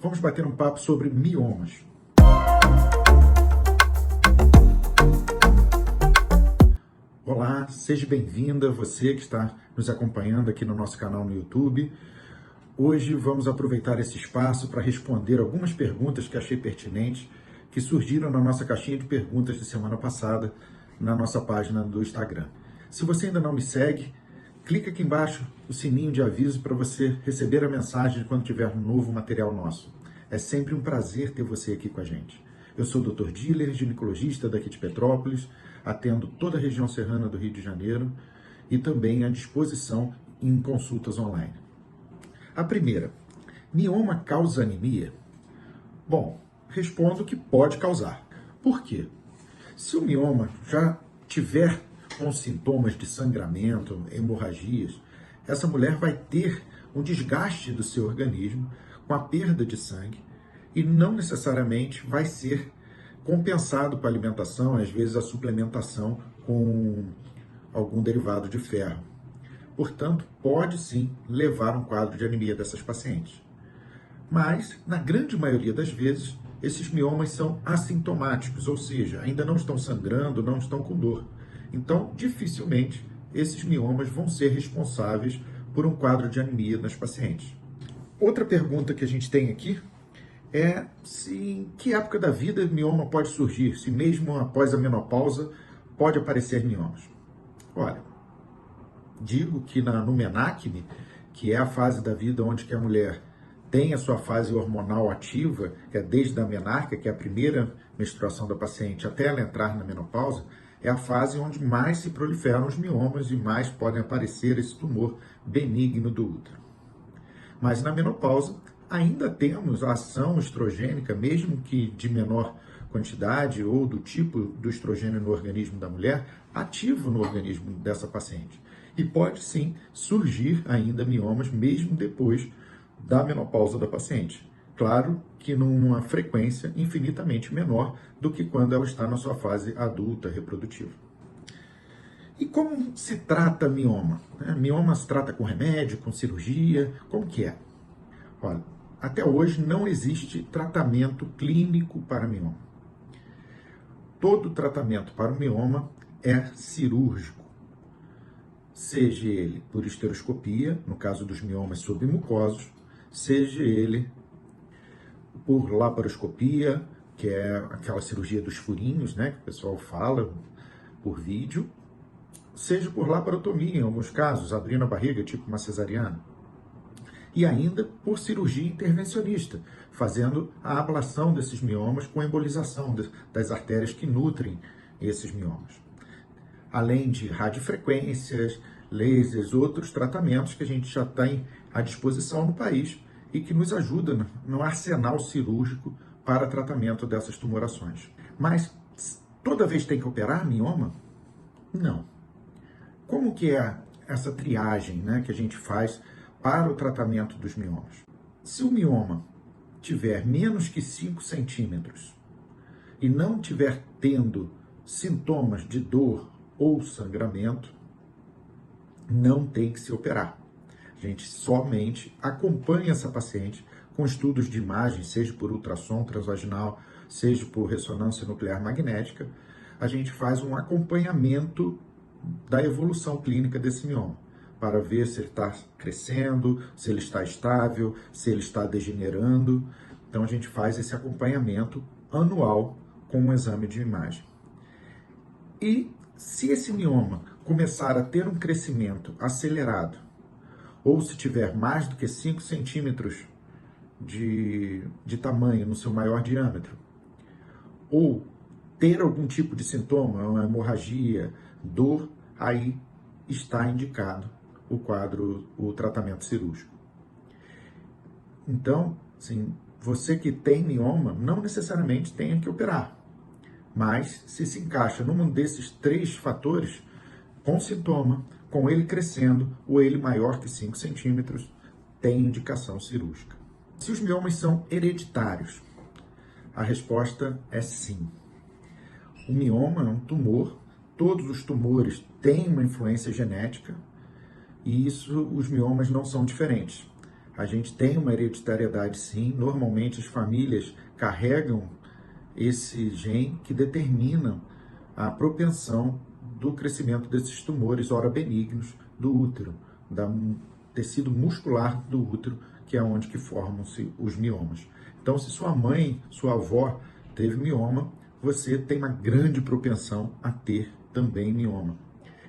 vamos bater um papo sobre miomas. Olá, seja bem-vinda, você que está nos acompanhando aqui no nosso canal no YouTube. Hoje vamos aproveitar esse espaço para responder algumas perguntas que achei pertinentes, que surgiram na nossa caixinha de perguntas de semana passada, na nossa página do Instagram. Se você ainda não me segue, clica aqui embaixo o sininho de aviso para você receber a mensagem de quando tiver um novo material nosso. É sempre um prazer ter você aqui com a gente. Eu sou o Dr. Diller, ginecologista daqui de Petrópolis, atendo toda a região serrana do Rio de Janeiro e também à disposição em consultas online. A primeira, mioma causa anemia? Bom, respondo que pode causar. Por quê? Se o mioma já tiver com sintomas de sangramento, hemorragias, essa mulher vai ter um desgaste do seu organismo com a perda de sangue e não necessariamente vai ser compensado com a alimentação, às vezes a suplementação com algum derivado de ferro. Portanto, pode sim levar a um quadro de anemia dessas pacientes. Mas, na grande maioria das vezes, esses miomas são assintomáticos, ou seja, ainda não estão sangrando, não estão com dor. Então, dificilmente, esses miomas vão ser responsáveis por um quadro de anemia nas pacientes. Outra pergunta que a gente tem aqui é se em que época da vida mioma pode surgir, se mesmo após a menopausa pode aparecer miomas. Olha, digo que no menacne, que é a fase da vida onde que a mulher tem a sua fase hormonal ativa, que é desde a menarca, que é a primeira menstruação da paciente, até ela entrar na menopausa, é a fase onde mais se proliferam os miomas e mais podem aparecer esse tumor benigno do útero. Mas na menopausa, ainda temos a ação estrogênica, mesmo que de menor quantidade ou do tipo do estrogênio no organismo da mulher, ativo no organismo dessa paciente. E pode sim surgir ainda miomas mesmo depois da menopausa da paciente. Claro que numa frequência infinitamente menor do que quando ela está na sua fase adulta reprodutiva. E como se trata mioma? Mioma se trata com remédio, com cirurgia, como que é? Olha, até hoje não existe tratamento clínico para mioma. Todo tratamento para o mioma é cirúrgico, seja ele por esteroscopia, no caso dos miomas submucosos, seja ele por laparoscopia, que é aquela cirurgia dos furinhos, né, que o pessoal fala por vídeo, seja por laparotomia, em alguns casos, abrindo a barriga, tipo uma cesariana. E ainda por cirurgia intervencionista, fazendo a ablação desses miomas com embolização das artérias que nutrem esses miomas. Além de radiofrequências, lasers, outros tratamentos que a gente já tem à disposição no país e que nos ajudam no arsenal cirúrgico para tratamento dessas tumorações. Mas toda vez tem que operar mioma? Não. Como que é essa triagem, né, que a gente faz para o tratamento dos miomas? Se o mioma tiver menos que 5 centímetros e não tiver tendo sintomas de dor ou sangramento, não tem que se operar. A gente somente acompanha essa paciente com estudos de imagem, seja por ultrassom transvaginal, seja por ressonância nuclear magnética. A gente faz um acompanhamento da evolução clínica desse mioma, para ver se ele está crescendo, se ele está estável, se ele está degenerando. Então a gente faz esse acompanhamento anual com um exame de imagem. E se esse mioma começar a ter um crescimento acelerado, ou se tiver mais do que 5 centímetros de tamanho no seu maior diâmetro, ou ter algum tipo de sintoma, uma hemorragia, dor, aí está indicado o tratamento cirúrgico. Então, assim, você que tem mioma, não necessariamente tem que operar, mas se encaixa num desses 3 fatores, com sintoma, com ele crescendo ou ele maior que 5 centímetros, tem indicação cirúrgica. Se os miomas são hereditários, a resposta é sim. O mioma é um tumor, todos os tumores têm uma influência genética e os miomas não são diferentes. A gente tem uma hereditariedade, sim. Normalmente as famílias carregam esse gene que determina a propensão do crescimento desses tumores, ora benignos, do útero, do tecido muscular do útero, que é onde que formam-se os miomas. Então, se sua mãe, sua avó teve mioma, você tem uma grande propensão a ter também mioma.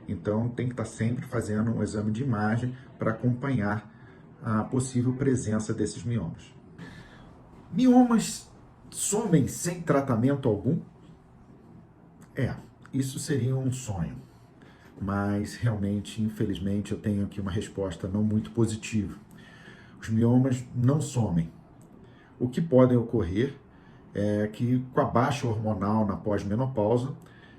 Então, tem que estar sempre fazendo um exame de imagem para acompanhar a possível presença desses miomas. Miomas somem sem tratamento algum? Isso seria um sonho, mas realmente, infelizmente, eu tenho aqui uma resposta não muito positiva. Os miomas não somem. O que pode ocorrer é que, com a baixa hormonal na pós-menopausa,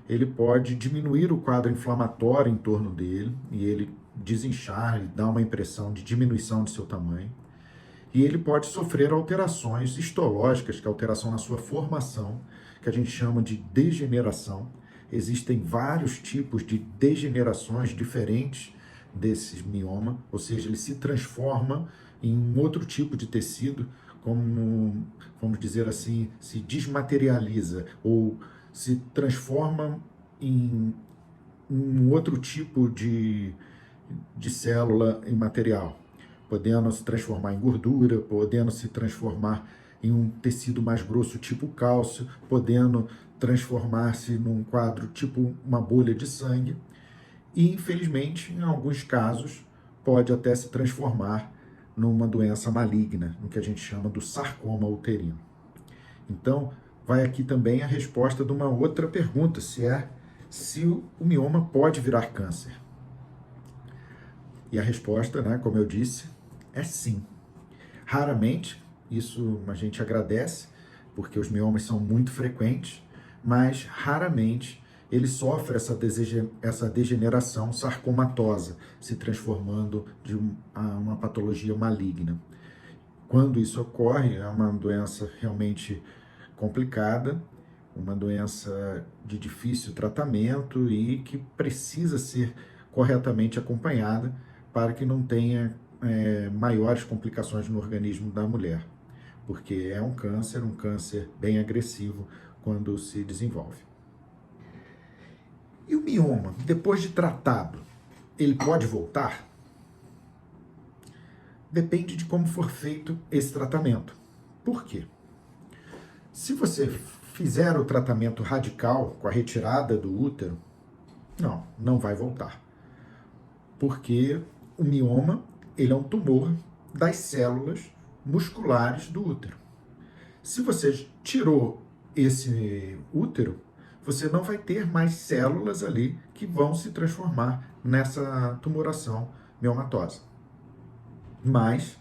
ele pode diminuir o quadro inflamatório em torno dele e ele desinchar e dar uma impressão de diminuição de seu tamanho. E ele pode sofrer alterações histológicas, que é alteração na sua formação, que a gente chama de degeneração. Existem vários tipos de degenerações diferentes desses mioma, ou seja, ele se transforma em um outro tipo de tecido, como, vamos dizer assim, se desmaterializa ou se transforma em um outro tipo de célula imaterial, podendo se transformar em gordura, podendo se transformar em um tecido mais grosso tipo cálcio, podendo transformar-se num quadro tipo uma bolha de sangue e, infelizmente, em alguns casos, pode até se transformar numa doença maligna, no que a gente chama do sarcoma uterino. Então, vai aqui também a resposta de uma outra pergunta, se o mioma pode virar câncer. E a resposta, né, como eu disse, é sim. Raramente, isso a gente agradece, porque os miomas são muito frequentes, mas raramente ele sofre essa degeneração sarcomatosa, se transformando de uma patologia maligna. Quando isso ocorre, é uma doença realmente complicada, uma doença de difícil tratamento e que precisa ser corretamente acompanhada para que não tenha maiores complicações no organismo da mulher, porque é um câncer bem agressivo quando se desenvolve. E o mioma, depois de tratado, ele pode voltar? Depende de como for feito esse tratamento. Por quê? Se você fizer o tratamento radical com a retirada do útero, não vai voltar. Porque o mioma, ele é um tumor das células musculares do útero. Se você tirou esse útero, você não vai ter mais células ali que vão se transformar nessa tumoração miomatosa. Mas,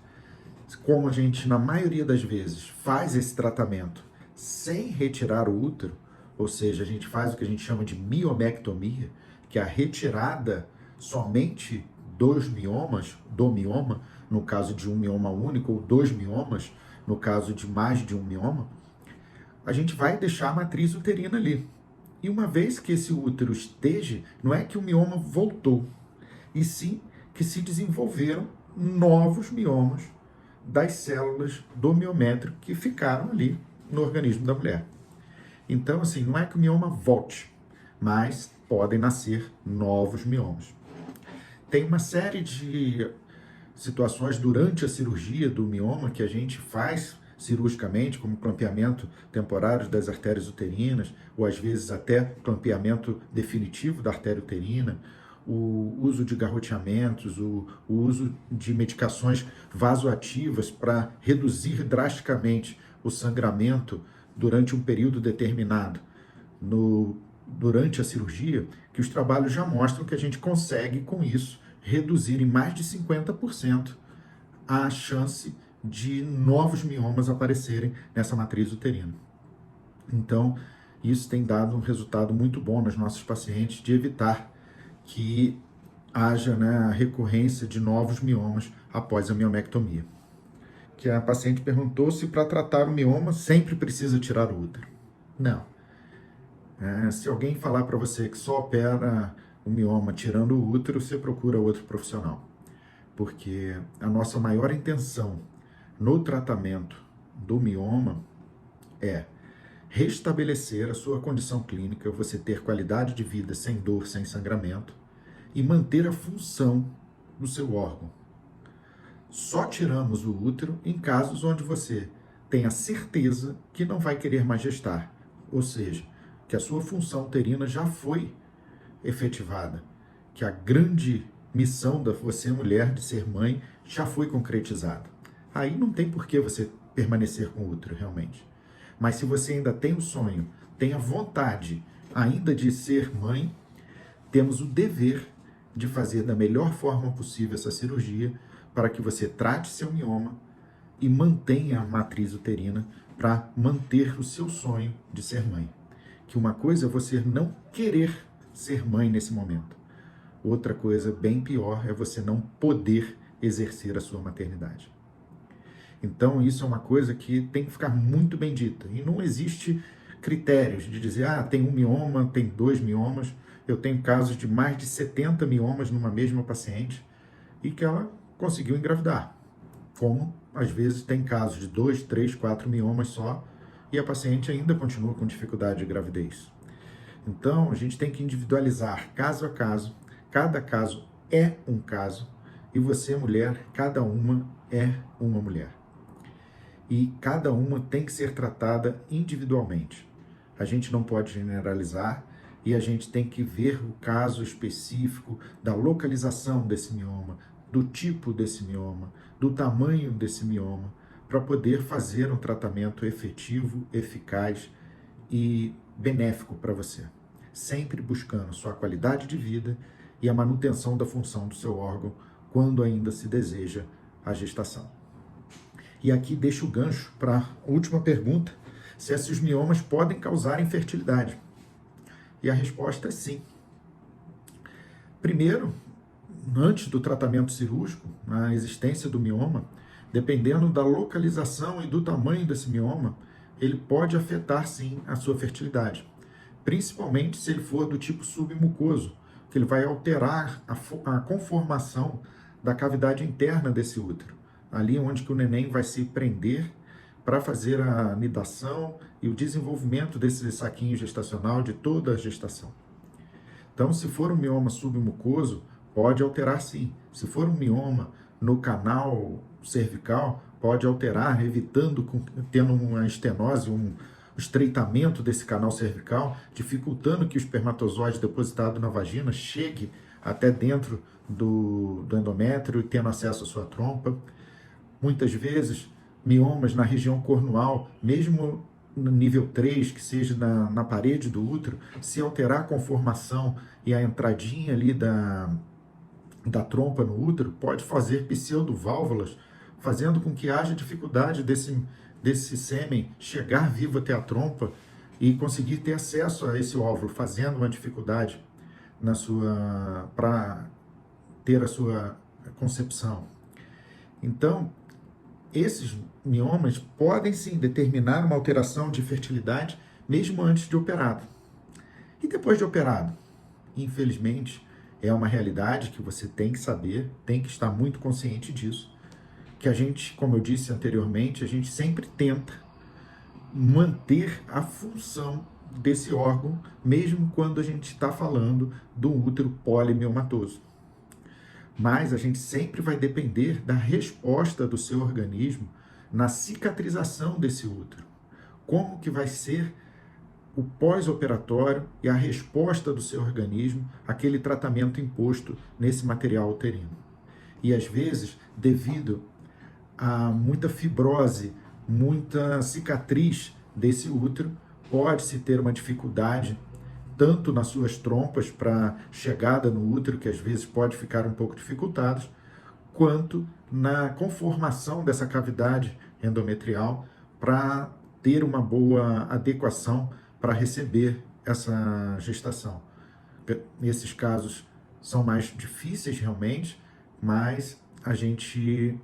como a gente, na maioria das vezes, faz esse tratamento sem retirar o útero, ou seja, a gente faz o que a gente chama de miomectomia, que é a retirada somente dos miomas, do mioma, no caso de um mioma único, ou dois miomas, no caso de mais de um mioma, a gente vai deixar a matriz uterina ali. E uma vez que esse útero esteja, não é que o mioma voltou, e sim que se desenvolveram novos miomas das células do miométrio que ficaram ali no organismo da mulher. Então, assim, não é que o mioma volte, mas podem nascer novos miomas. Tem uma série de situações durante a cirurgia do mioma que a gente faz cirurgicamente, como clampeamento temporário das artérias uterinas, ou às vezes até clampeamento definitivo da artéria uterina, o uso de garroteamentos, o uso de medicações vasoativas para reduzir drasticamente o sangramento durante um período determinado durante a cirurgia, que os trabalhos já mostram que a gente consegue, com isso, reduzir em mais de 50% a chance de novos miomas aparecerem nessa matriz uterina. Então, isso tem dado um resultado muito bom nos nossos pacientes de evitar que haja, a recorrência de novos miomas após a miomectomia. Que a paciente perguntou se para tratar o mioma sempre precisa tirar o útero. Não. Se alguém falar para você que só opera o mioma tirando o útero, você procura outro profissional. porque a nossa maior intenção no tratamento do mioma é restabelecer a sua condição clínica, você ter qualidade de vida sem dor, sem sangramento e manter a função do seu órgão. Só tiramos o útero em casos onde você tem a certeza que não vai querer mais gestar, ou seja, que a sua função uterina já foi efetivada, que a grande missão da você, mulher, de ser mãe, já foi concretizada. Aí não tem por que você permanecer com o útero, realmente. Mas se você ainda tem o sonho, tem a vontade ainda de ser mãe, temos o dever de fazer da melhor forma possível essa cirurgia para que você trate seu mioma e mantenha a matriz uterina para manter o seu sonho de ser mãe. Que uma coisa é você não querer ser mãe nesse momento. Outra coisa bem pior é você não poder exercer a sua maternidade. Então isso é uma coisa que tem que ficar muito bem dita. E não existe critérios de dizer, tem um mioma, tem 2 miomas. Eu tenho casos de mais de 70 miomas numa mesma paciente e que ela conseguiu engravidar. Como, às vezes, tem casos de 2, 3, 4 miomas só e a paciente ainda continua com dificuldade de gravidez. Então, a gente tem que individualizar caso a caso. Cada caso é um caso. E você, mulher, cada uma é uma mulher. E cada uma tem que ser tratada individualmente. A gente não pode generalizar e a gente tem que ver o caso específico da localização desse mioma, do tipo desse mioma, do tamanho desse mioma, para poder fazer um tratamento efetivo, eficaz e benéfico para você. Sempre buscando sua qualidade de vida e a manutenção da função do seu órgão quando ainda se deseja a gestação. E aqui deixo o gancho para a última pergunta, se esses miomas podem causar infertilidade. E a resposta é sim. Primeiro, antes do tratamento cirúrgico, a existência do mioma, dependendo da localização e do tamanho desse mioma, ele pode afetar sim a sua fertilidade. Principalmente se ele for do tipo submucoso, que ele vai alterar a conformação da cavidade interna desse útero, ali onde que o neném vai se prender para fazer a nidação e o desenvolvimento desse saquinho gestacional de toda a gestação. Então, se for um mioma submucoso, pode alterar sim. Se for um mioma no canal cervical, pode alterar, evitando, tendo uma estenose, um estreitamento desse canal cervical, dificultando que o espermatozoide depositado na vagina chegue até dentro do endométrio, tendo acesso à sua trompa. Muitas vezes, miomas na região cornual, mesmo no nível 3, que seja na parede do útero, se alterar a conformação e a entradinha ali da trompa no útero, pode fazer pseudoválvulas, fazendo com que haja dificuldade desse sêmen chegar vivo até a trompa e conseguir ter acesso a esse óvulo, fazendo uma dificuldade para ter a sua concepção. Então, esses miomas podem sim determinar uma alteração de fertilidade mesmo antes de operado. E depois de operado? Infelizmente, é uma realidade que você tem que saber, tem que estar muito consciente disso, que a gente, como eu disse anteriormente, a gente sempre tenta manter a função desse órgão, mesmo quando a gente está falando do útero polimiomatoso. Mas a gente sempre vai depender da resposta do seu organismo na cicatrização desse útero. Como que vai ser o pós-operatório e a resposta do seu organismo àquele tratamento imposto nesse material uterino. E às vezes, devido a muita fibrose, muita cicatriz desse útero, pode-se ter uma dificuldade tanto nas suas trompas para chegada no útero, que às vezes pode ficar um pouco dificultados, quanto na conformação dessa cavidade endometrial para ter uma boa adequação para receber essa gestação. Esses casos são mais difíceis realmente, mas a gente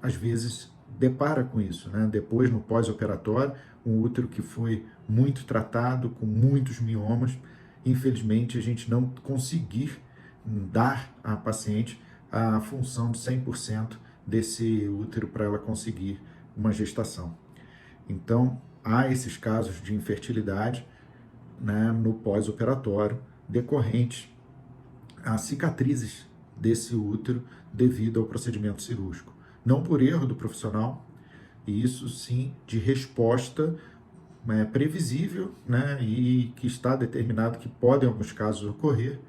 às vezes depara com isso, né? Depois, no pós-operatório, um útero que foi muito tratado, com muitos miomas, infelizmente a gente não conseguir dar à paciente a função de 100% desse útero para ela conseguir uma gestação. Então, há esses casos de infertilidade, né, no pós-operatório, decorrentes a cicatrizes desse útero devido ao procedimento cirúrgico. Não por erro do profissional, e isso sim de resposta previsível, né, e que está determinado que pode, em alguns casos, ocorrer,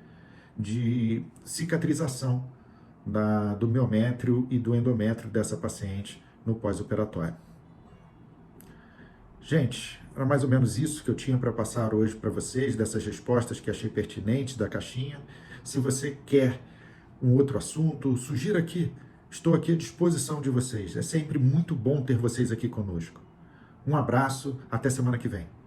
de cicatrização do miométrio e do endométrio dessa paciente no pós-operatório. Gente, era mais ou menos isso que eu tinha para passar hoje para vocês, dessas respostas que achei pertinentes da caixinha. Se você quer um outro assunto, sugira aqui. Estou aqui à disposição de vocês. É sempre muito bom ter vocês aqui conosco. Um abraço, até semana que vem.